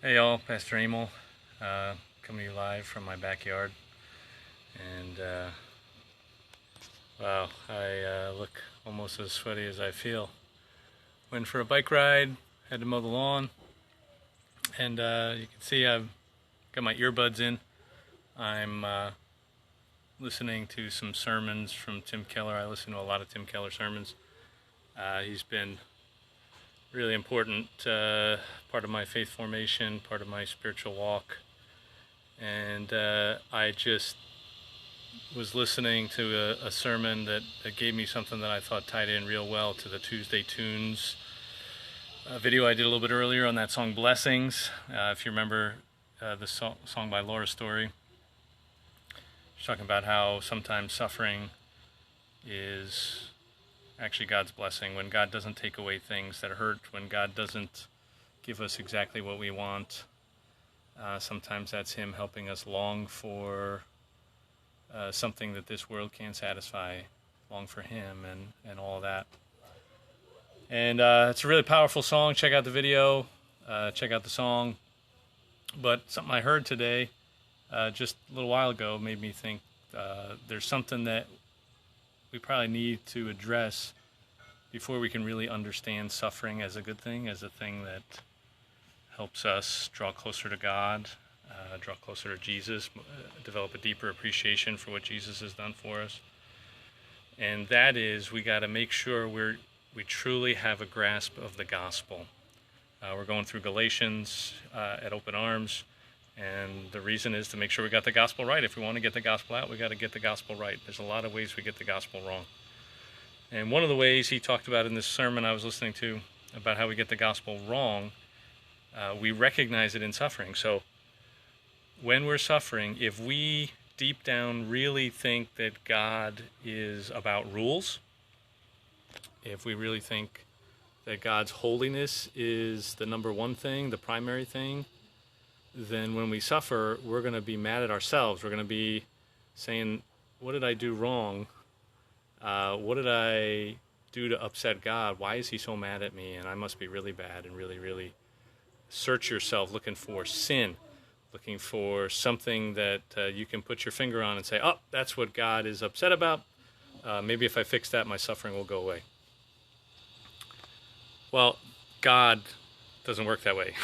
Hey y'all, Pastor Emil, coming to you live from my backyard. And wow, I look almost as sweaty as I feel. Went for a bike ride, had to mow the lawn, and you can see I've got my earbuds in. I'm listening to some sermons from Tim Keller. I listen to a lot of Tim Keller sermons. He's been really important part of my faith formation, part of my spiritual walk. And I just was listening to a sermon that gave me something that I thought tied in real well to the Tuesday Tunes video I did a little bit earlier on that song Blessings. If you remember the song by Laura Story, she's talking about how sometimes suffering is actually God's blessing. When God doesn't take away things that hurt, when God doesn't give us exactly what we want, sometimes that's Him helping us long for something that this world can't satisfy, long for Him and all of that. And it's a really powerful song. Check out the video, check out the song. But something I heard today, just a little while ago, made me think there's something that we probably need to address before we can really understand suffering as a good thing, as a thing that helps us draw closer to God, draw closer to Jesus, develop a deeper appreciation for what Jesus has done for us. And that is, we got to make sure we truly have a grasp of the gospel. We're going through Galatians at Open Arms, and the reason is to make sure we got the gospel right. If we want to get the gospel out, we got to get the gospel right. There's a lot of ways we get the gospel wrong. And one of the ways he talked about in this sermon I was listening to about how we get the gospel wrong, we recognize it in suffering. So when we're suffering, if we deep down really think that God is about rules, if we really think that God's holiness is the number one thing, the primary thing, then when we suffer, we're going to be mad at ourselves. We're going to be saying, what did I do wrong? What did I do to upset God? Why is He so mad at me? And I must be really bad, and really, really search yourself looking for sin, looking for something that you can put your finger on and say, oh, that's what God is upset about. Maybe if I fix that, my suffering will go away. Well, God doesn't work that way.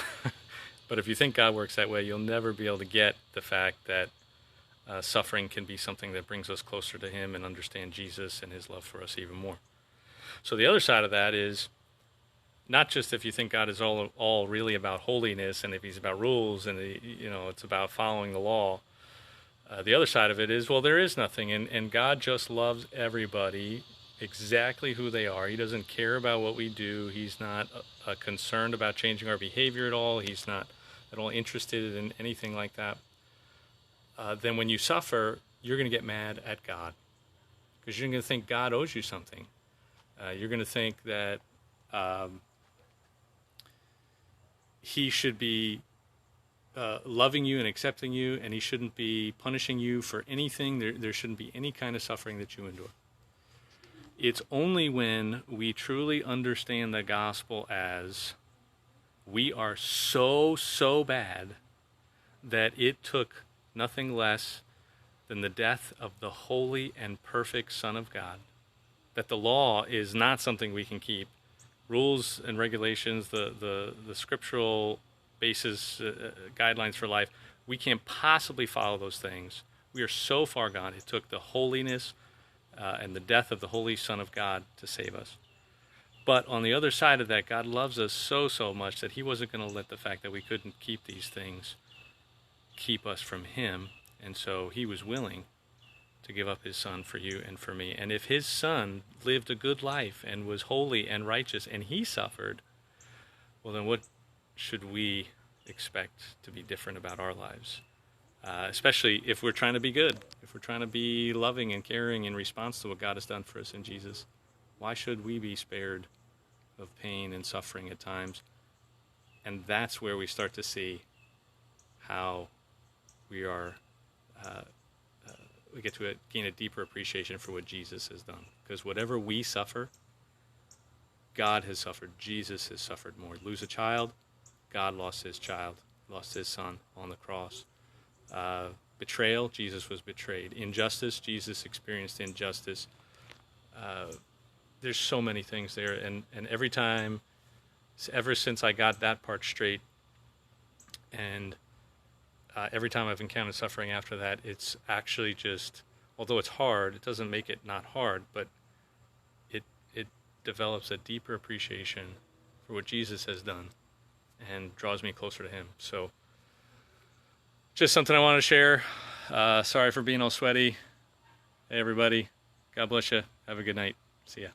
But if you think God works that way, you'll never be able to get the fact that suffering can be something that brings us closer to Him and understand Jesus and His love for us even more. So the other side of that is not just if you think God is all really about holiness and if He's about rules and it's about following the law. The other side of it is, well, there is nothing, and God just loves everybody exactly who they are. He doesn't care about what we do. He's not concerned about changing our behavior at all. He's not at all interested in anything like that. Then when you suffer, you're going to get mad at God because you're going to think God owes you something. You're going to think that He should be loving you and accepting you, and He shouldn't be punishing you for anything. There shouldn't be any kind of suffering that you endure. It's only when we truly understand the gospel as we are so bad that it took nothing less than the death of the holy and perfect Son of God, that the law is not something we can keep. Rules and regulations, the scriptural basis, guidelines for life, we can't possibly follow those things. We are so far gone. It took the holiness and the death of the holy Son of God to save us. But on the other side of that, God loves us so much that He wasn't going to let the fact that we couldn't keep these things keep us from Him. And so He was willing to give up His Son for you and for me. And if His Son lived a good life and was holy and righteous and He suffered, well, then what should we expect to be different about our lives? Especially if we're trying to be good, if we're trying to be loving and caring in response to what God has done for us in Jesus. Why should we be spared of pain and suffering at times? And that's where we start to see how we are, we get to gain a deeper appreciation for what Jesus has done. Because whatever we suffer, God has suffered. Jesus has suffered more. Lose a child, God lost His child lost his son on the cross. Betrayal, Jesus was betrayed. Injustice, Jesus experienced injustice. There's so many things there, and every time, ever since I got that part straight, and every time I've encountered suffering after that, it's actually just, although it's hard, it doesn't make it not hard, but it develops a deeper appreciation for what Jesus has done and draws me closer to him. So just something I wanted to share. Sorry for being all sweaty. Hey everybody, God bless you. Have a good night. See ya.